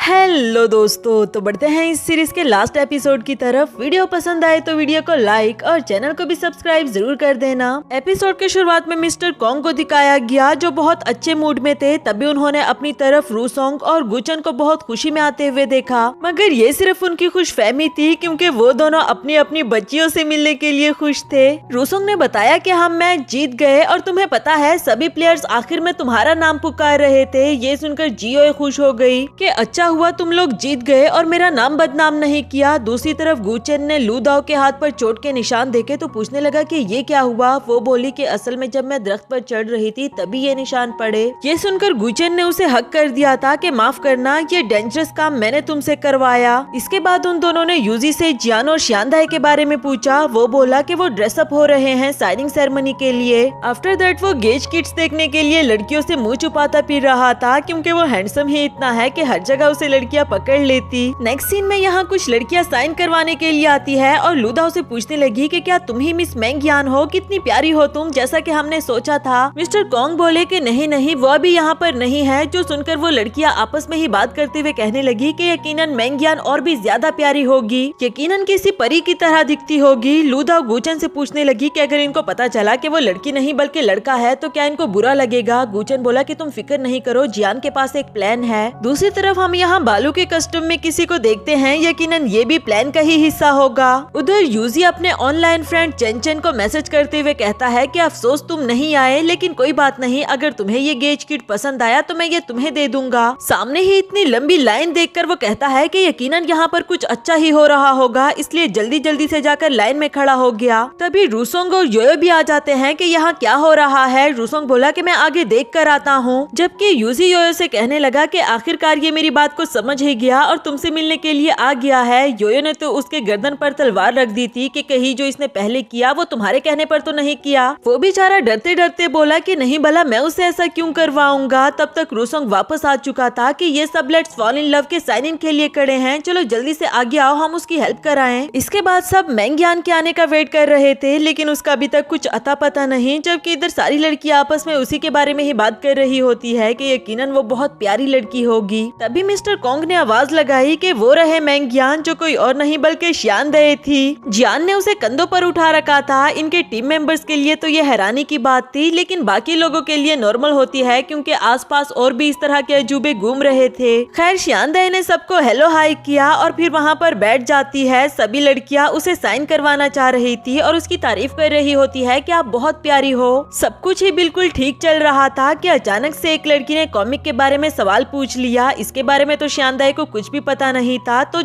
Hello दोस्तों, तो बढ़ते हैं इस सीरीज के लास्ट एपिसोड की तरफ। वीडियो पसंद आए तो वीडियो को लाइक और चैनल को भी सब्सक्राइब जरूर कर देना। एपिसोड के शुरुआत में मिस्टर कॉन्ग को दिखाया गया जो बहुत अच्छे मूड में थे। तभी उन्होंने अपनी तरफ रूसोंग और गुचन को बहुत खुशी में आते हुए देखा, मगर ये सिर्फ उनकी खुशफहमी थी क्योंकि वो दोनों अपनी अपनी बच्चियों से मिलने के लिए खुश थे। रूसोंग ने बताया कि हम मैच जीत गए और तुम्हें पता है सभी प्लेयर्स आखिर में तुम्हारा नाम पुकार रहे थे। ये सुनकर जियो खुश हो गई कि अच्छा हुआ तुम लोग जीत गए और मेरा नाम बदनाम नहीं किया। दूसरी तरफ गुचेन ने लू दाओ के हाथ पर चोट के निशान देखे तो पूछने लगा कि ये क्या हुआ। वो बोली कि असल में जब मैं दरख्त पर चढ़ रही थी तभी ये निशान पड़े। ये सुनकर गुचेन ने उसे हक कर दिया था कि माफ करना, ये डेंजरस काम मैंने तुमसे करवाया। इसके बाद उन दोनों ने यूजी से जियान और श्यानदाई के बारे में पूछा। वो बोला कि वो ड्रेसअप हो रहे हैं साइनिंग सेरेमनी के लिए। आफ्टर दैट वो गेज किड्स देखने के लिए लड़कियों से मुंह छुपाता फिर रहा था क्योंकि वो हैंडसम ही इतना है कि हर जगह उसे लड़कियां पकड़ लेती। नेक्स्ट सीन में यहाँ कुछ लड़कियां साइन करवाने के लिए आती है और लू दाओ से पूछने लगी कि क्या तुम ही मिस मेंगयान हो, कितनी प्यारी हो तुम, जैसा कि हमने सोचा था। मिस्टर कॉन्ग बोले कि नहीं नहीं, वो अभी यहाँ पर नहीं है। जो सुनकर वो लड़कियां आपस में ही बात करते हुए कहने लगी कि यकीनन मेंगयान और भी ज्यादा प्यारी होगी, यकीनन किसी परी की तरह दिखती होगी। लू दाओ गुचन से पूछने लगी कि अगर इनको पता चला कि वो लड़की नहीं बल्कि लड़का है तो क्या इनको बुरा लगेगा। गुचन बोला कि तुम फिक्र नहीं करो, जियान के पास एक प्लान है। दूसरी तरफ हम यहाँ बालू के कस्टम में किसी को देखते हैं, यकीनन ये भी प्लान का ही हिस्सा होगा। उधर यूजी अपने ऑनलाइन फ्रेंड चेन को मैसेज करते हुए कहता है कि अफसोस तुम नहीं आए, लेकिन कोई बात नहीं, अगर तुम्हें ये गेज किट पसंद आया तो मैं ये तुम्हें दे दूंगा। सामने ही इतनी लंबी लाइन देखकर वो कहता है कि यकीनन यहाँ पर कुछ अच्छा ही हो रहा होगा, इसलिए जल्दी जल्दी से जाकर लाइन में खड़ा हो गया। तभी रूसोंग और योयो भी आ जाते हैं कि यहाँ क्या हो रहा है। रूसोंग बोला कि मैं आगे देख कर आता हूँ, जबकि यूजी योयो से कहने लगा कि आखिरकार ये मेरी बात को समझ ही गया और तुमसे मिलने के लिए आ गया है। योयो ने तो उसके गर्दन पर तलवार रख दी थी कि कहीं जो इसने पहले किया वो तुम्हारे कहने पर तो नहीं किया। वो बेचारा डरते डरते बोला कि नहीं भला मैं उसे ऐसा क्यों करवाऊंगा। तब तक रूसोंग वापस आ चुका था कि ये सब लेट्स फॉल इन लव के साइन इन के लिए खड़े हैं, चलो जल्दी से आगे आओ, हम उसकी हेल्प कराएं। इसके बाद सब मेंगयान के आने का वेट कर रहे थे, लेकिन उसका अभी तक कुछ अता पता नहीं। जबकि इधर सारी लड़कियां आपस में उसी के बारे में ही बात कर रही होती है कि यकीनन वो बहुत प्यारी लड़की होगी। तभी मिस्टर कॉन्ग ने आवाज लगाई कि वो रहे मेंगयान, जो कोई और नहीं बल्कि श्यानदाई थी। जियान ने उसे कंधों पर उठा रखा था। इनके टीम मेंबर्स के लिए तो ये हैरानी की बात थी, लेकिन बाकी लोगों के लिए नॉर्मल होती है क्योंकि आसपास और भी इस तरह के अजूबे घूम रहे थे। खैर श्यानदाई ने सबको हेलो हाई किया और फिर वहाँ पर बैठ जाती है। सभी लड़कियाँ उसे साइन करवाना चाह रही थी और उसकी तारीफ कर रही होती है कि आप बहुत प्यारी हो। सब कुछ ही बिल्कुल ठीक चल रहा था कि अचानक से एक लड़की ने कॉमिक के बारे में सवाल पूछ लिया। इसके बारे में तो श्यानदाई को कुछ भी पता नहीं था, तो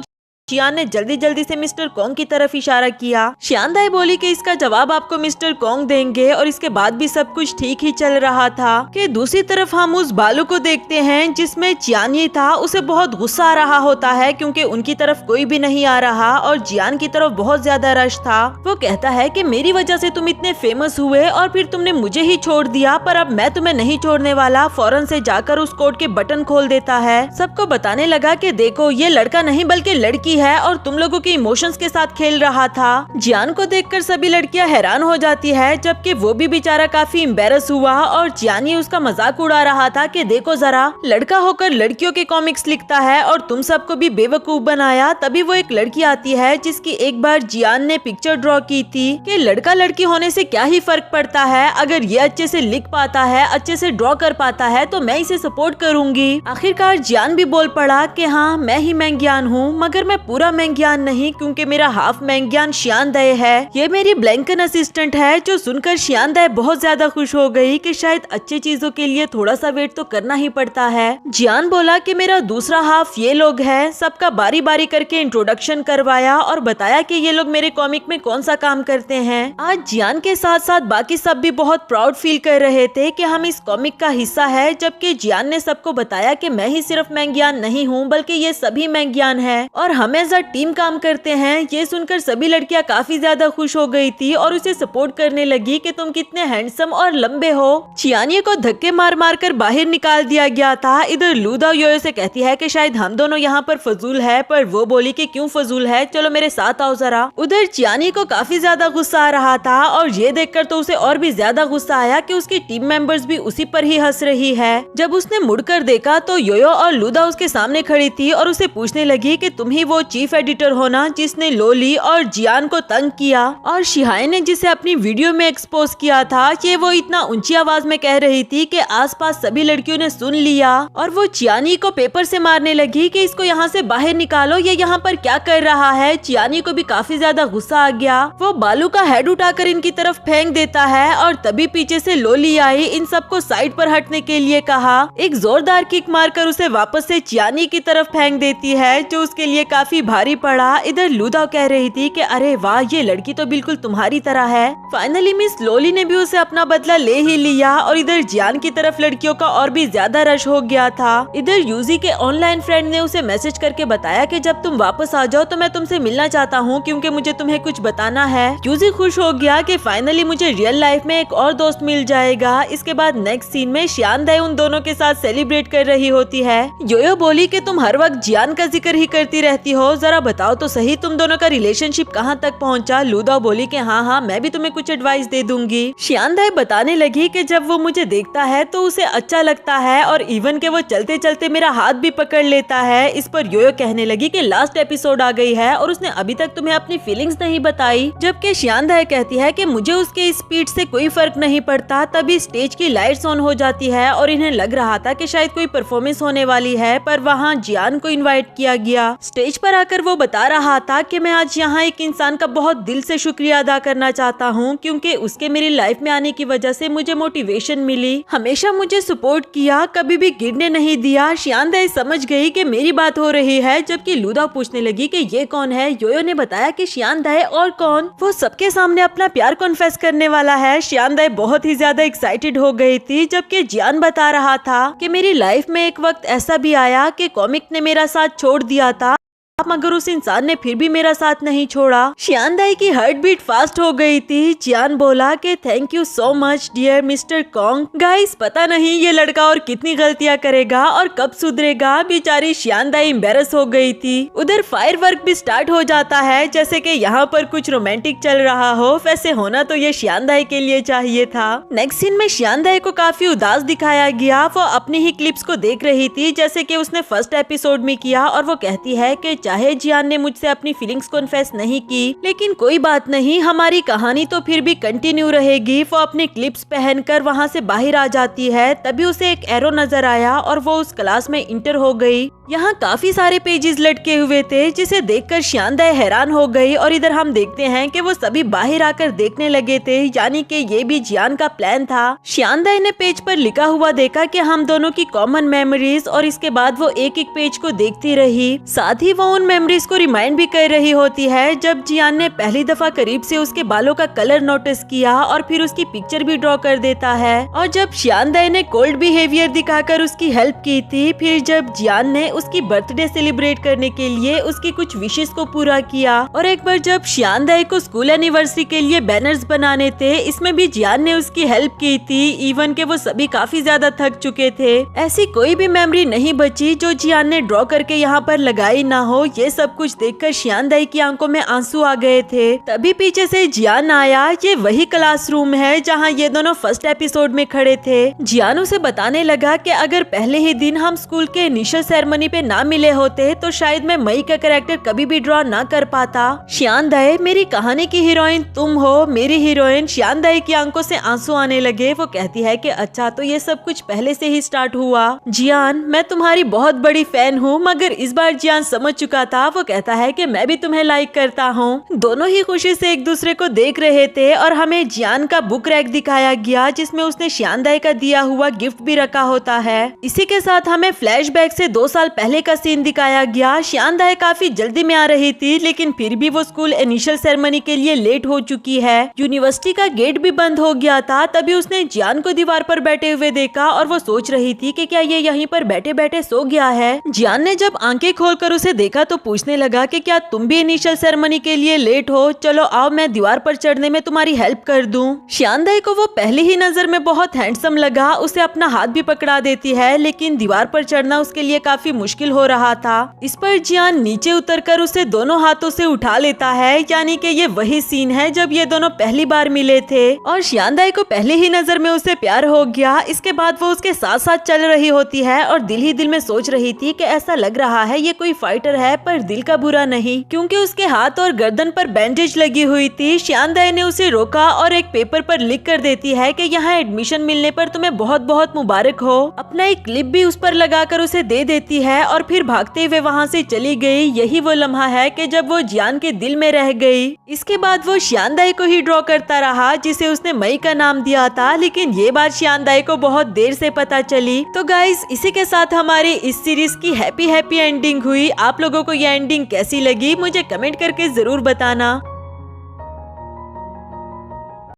जियान ने जल्दी जल्दी से मिस्टर कॉन्ग की तरफ इशारा किया। श्यानदाई बोली कि इसका जवाब आपको मिस्टर कॉन्ग देंगे और इसके बाद भी सब कुछ ठीक ही चल रहा था कि दूसरी तरफ हम उस बालू को देखते हैं जिसमें जियान था। उसे बहुत गुस्सा आ रहा होता है क्योंकि उनकी तरफ कोई भी नहीं आ रहा और जियान की तरफ बहुत ज्यादा रश था। वो कहता है कि मेरी वजह से तुम इतने फेमस हुए और फिर तुमने मुझे ही छोड़ दिया, पर अब मैं तुम्हें नहीं छोड़ने वाला। फौरन से जाकर उस कोट के बटन खोल देता है। सबको बताने लगा कि देखो ये लड़का नहीं बल्कि लड़की है और तुम लोगों के इमोशंस के साथ खेल रहा था। जियान को देखकर सभी लड़कियां हैरान हो जाती है, जबकि वो भी बेचारा काफी एम्बेरस हुआ और जियान ही उसका मजाक उड़ा रहा था कि देखो जरा, लड़का होकर लड़कियों के कॉमिक्स लिखता है और तुम सबको भी बेवकूफ बनाया। तभी वो एक लड़की आती है जिसकी एक बार जियान ने पिक्चर ड्रॉ की थी कि लड़का लड़की होने से क्या ही फर्क पड़ता है, अगर ये अच्छे से लिख पाता है, अच्छे से ड्रॉ कर पाता है तो मैं इसे सपोर्ट करूंगी। आखिरकार जियान भी बोल पड़ा कि हाँ मैं ही मेंगयान हूँ, मगर मैं पूरा मेंगयान नहीं क्योंकि मेरा हाफ मेंगयान श्यानदाई है। ये मेरी ब्लैंकन असिस्टेंट है। जो सुनकर श्यानदाई बहुत ज्यादा खुश हो गई कि शायद अच्छी चीजों के लिए थोड़ा सा वेट तो करना ही पड़ता है। जियान बोला कि मेरा दूसरा हाफ ये लोग है। सबका बारी बारी करके इंट्रोडक्शन करवाया और बताया कि ये लोग मेरे कॉमिक में कौन सा काम करते हैं। आज जियान के साथ साथ बाकी सब भी बहुत प्राउड फील कर रहे थे कि हम इस कॉमिक का हिस्सा है, जबकि जियान ने सबको बताया कि मैं ही सिर्फ मेंगयान नहीं हूँ बल्कि ये सभी मेंगयान है और हमें एज अ टीम काम करते हैं। ये सुनकर सभी लड़कियां काफी ज्यादा खुश हो गई थी और उसे सपोर्ट करने लगी कि तुम कितने हैंडसम और लंबे हो। चियानिए को धक्के मार मार कर बाहर निकाल दिया गया था। इधर लूदा योयो से कहती है कि शायद हम दोनों यहाँ पर फजूल है, पर वो बोली कि क्यों फजूल है, चलो मेरे साथ आओ जरा। उधर चियानिए को काफी ज्यादा गुस्सा आ रहा था और ये देखकर तो उसे और भी ज्यादा गुस्सा आया कि उसकी टीम मेंबर्स भी उसी पर ही हंस रही है। जब उसने मुड़कर देखा तो योयो और लूदा उसके सामने खड़ी थी और उसे पूछने लगी कि तुम ही वो चीफ एडिटर हो ना जिसने लोली और जियान को तंग किया, और शिहाए ने जिसे अपनी वीडियो में एक्सपोज किया था। ये वो इतना ऊंची आवाज में कह रही थी कि आसपास सभी लड़कियों ने सुन लिया और वो चियानी को पेपर से मारने लगी कि इसको यहाँ से बाहर निकालो, ये यहाँ पर क्या कर रहा है। चियानी को भी काफी ज्यादा गुस्सा आ गया। वो बालू का हेड उठाकर इनकी तरफ फेंक देता है और तभी पीछे से लोली आई, इन सबको साइड पर हटने के लिए कहा। एक जोरदार किक मारकर उसे वापस से चियानी की तरफ फेंक देती है, जो उसके लिए काफी भारी पड़ा। इधर लूदा कह रही थी कि अरे वाह, ये लड़की तो बिल्कुल तुम्हारी तरह है। फाइनली मिस लोली ने भी उसे अपना बदला ले ही लिया और इधर जियान की तरफ लड़कियों का और भी ज्यादा रश हो गया था। इधर यूजी के ऑनलाइन फ्रेंड ने उसे मैसेज करके बताया कि जब तुम वापस आ जाओ तो मैं तुमसे मिलना चाहता हूँ, क्योंकि मुझे तुम्हें कुछ बताना है। यूजी खुश हो गया कि फाइनली मुझे रियल लाइफ में एक और दोस्त मिल जाएगा। इसके बाद नेक्स्ट सीन में शानदाई उन दोनों के साथ सेलिब्रेट कर रही होती है। योयो बोली कि तुम हर वक्त जियान का जिक्र ही करती रहती हो, जरा बताओ तो सही तुम दोनों का रिलेशनशिप कहाँ तक पहुँचा। लूदा बोली कि हाँ, मैं भी तुम्हें कुछ एडवाइस दे दूंगी। शानदाई बताने लगी कि जब वो मुझे देखता है तो उसे अच्छा लगता है और इवन के वो चलते चलते मेरा हाथ भी पकड़ लेता है। इस पर योयो कहने लगी कि लास्ट एपिसोड आ गई है और उसने अभी तक तुम्हें अपनी फीलिंग्स नहीं बताई, जबकि शानदाई कहती है कि मुझे उसके स्पीड से कोई फर्क नहीं पड़ता। तभी स्टेज की लाइट्स ऑन हो जाती है और इन्हें लग रहा था कि शायद कोई परफॉर्मेंस होने वाली है, पर वहाँ जियान को इनवाइट किया गया। स्टेज पर आकर वो बता रहा था कि मैं आज यहाँ एक इंसान का बहुत दिल से शुक्रिया अदा करना चाहता हूँ, क्योंकि उसके मेरी लाइफ में आने की वजह से मुझे मोटिवेशन मिली, हमेशा मुझे सपोर्ट किया, कभी भी गिरने नहीं दिया। शानदाई समझ गई कि मेरी बात हो रही है, जबकि लूदा पूछने लगी कि ये कौन है। योयो ने बताया कि शानदाई और कौन, वो सबके सामने अपना प्यार कॉन्फेस करने वाला है। शानदाई बहुत ही ज्यादा एक्साइटेड हो गई थी, जबकि जियान बता रहा था कि मेरी लाइफ में एक वक्त ऐसा भी आया कि कॉमिक ने मेरा साथ छोड़ दिया था, मगर उस इंसान ने फिर भी मेरा साथ नहीं छोड़ा। शानदाई की हार्ट बीट फास्ट हो गई थी। जियान बोला कि thank you so much dear mister Kong. Guys, पता नहीं ये लड़का और कितनी गलतियां करेगा और कब सुधरेगा। बेचारी शानदाई एम्बेरस हो गई थी। उधर फायर वर्क भी स्टार्ट हो जाता है, जैसे कि यहाँ पर कुछ रोमांटिक चल रहा हो। वैसे होना तो ये शानदाई के लिए चाहिए था। नेक्स्ट सीन में शानदाई को काफी उदास दिखाया गया। वो अपनी ही क्लिप्स को देख रही थी, जैसे कि उसने फर्स्ट एपिसोड में किया, और वो कहती है कि चाहे जियान ने मुझसे अपनी फीलिंग्स कॉन्फेस नहीं की, लेकिन कोई बात नहीं, हमारी कहानी तो फिर भी कंटिन्यू रहेगी। वो अपनी क्लिप्स पहनकर वहाँ से बाहर आ जाती है। तभी उसे एक एरो नजर आया और वो उस क्लास में इंटर हो गई। यहाँ काफी सारे पेजेस लटके हुए थे, जिसे देखकर शानदाई हैरान हो गई। और इधर हम देखते हैं कि वो सभी बाहर आकर देखने लगे थे, यानी कि ये भी जियान का प्लान था। शानदाई ने पेज पर लिखा हुआ देखा कि हम दोनों की कॉमन मेमोरीज, और इसके बाद वो एक एक पेज को देखती रही। साथ ही वो उन मेमोरीज को रिमाइंड भी कर रही होती है जब जियान ने पहली दफा करीब से उसके बालों का कलर नोटिस किया और फिर उसकी पिक्चर भी ड्रॉ कर देता है। और जब शानदाई ने कोल्ड बिहेवियर दिखाकर उसकी हेल्प की थी, फिर जब जियान ने उसकी बर्थडे सेलिब्रेट करने के लिए उसकी कुछ विशेष को पूरा किया, और एक बार जब शानदाई को स्कूल एनिवर्सरी के लिए बैनर्स बनाने थे, इसमें भी जियान ने उसकी हेल्प की थी। इवन के वो सभी काफी ज्यादा थक चुके थे। ऐसी कोई भी मेमोरी नहीं बची जो जियान ने ड्रॉ करके यहाँ पर लगाई ना हो। ये सब कुछ देखकर शानदाई की आंखों में आंसू आ गए थे। तभी पीछे से जियान आया। ये वही क्लासरूम है जहाँ ये दोनों फर्स्ट एपिसोड में खड़े थे। जियान उसे बताने लगा कि अगर पहले ही दिन हम स्कूल के इनिशियल सेरेमनी पे ना मिले होते तो शायद मैं मई का कैरेक्टर कभी भी ड्रॉ ना कर पाता। शानदाई, मेरी कहानी की हीरोइन तुम हो, मेरी हीरोइन। शानदाई की आंखों से आंसू आने लगे। वो कहती है कि अच्छा, तो ये सब कुछ पहले से ही स्टार्ट हुआ। जियान, मैं तुम्हारी बहुत बड़ी फैन हूँ। मगर इस बार जियान समझ चुका था। वो कहता है कि मैं भी तुम्हें लाइक करता हूँ। दोनों ही खुशी से एक दूसरे को देख रहे थे और हमें जियान का बुक रैक दिखाया गया, जिसमें उसने शानदाई का दिया हुआ गिफ्ट भी रखा होता है। इसी के साथ हमें फ्लैशबैक से 2 साल पहले का सीन दिखाया गया। शानदाई काफी जल्दी में आ रही थी, लेकिन फिर भी वो स्कूल इनिशियल सेरेमनी के लिए लेट हो चुकी है। यूनिवर्सिटी का गेट भी बंद हो गया था। तभी उसने जियान को दीवार पर बैठे हुए देखा और वो सोच रही थी कि क्या ये यहीं पर बैठे बैठे सो गया है। जियान ने जब आंखें खोलकर उसे देखा तो पूछने लगा कि क्या तुम भी इनिशियल सेरेमनी के लिए लेट हो, चलो आओ मैं दीवार पर चढ़ने में तुम्हारी हेल्प कर दूं। श्यानदाई को वो पहली ही नजर में बहुत हैंडसम लगा, उसे अपना हाथ भी पकड़ा देती है, लेकिन दीवार पर चढ़ना उसके लिए काफी मुश्किल हो रहा था। इस पर जियान नीचे उतरकर उसे दोनों हाथों से उठा लेता है, यानी कि ये वही सीन है जब ये दोनों पहली बार मिले थे और श्यानदाई को पहले ही नजर में उसे प्यार हो गया। इसके बाद वो उसके साथ साथ चल रही होती है और दिल ही दिल में सोच रही थी कि ऐसा लग रहा है ये कोई फाइटर है, पर दिल का बुरा नहीं, क्योंकि उसके हाथ और गर्दन पर बैंडेज लगी हुई थी। श्यानदाई ने उसे रोका और एक पेपर पर लिख कर देती है कि यहाँ एडमिशन मिलने पर तुम्हें बहुत बहुत मुबारक हो। अपना एक क्लिप भी उस पर लगाकर उसे दे देती है और फिर भागते हुए वहाँ से चली गई। यही वो लम्हा है कि जब वो जियान के दिल में रह गई। इसके बाद वो श्यानदाई को ही ड्रॉ करता रहा, जिसे उसने मई का नाम दिया था, लेकिन ये बात श्यानदाई को बहुत देर से पता चली। तो गाइस, इसी के साथ हमारी इस सीरीज की हैप्पी एंडिंग हुई। आप लोगों को ये एंडिंग कैसी लगी मुझे कमेंट करके जरूर बताना।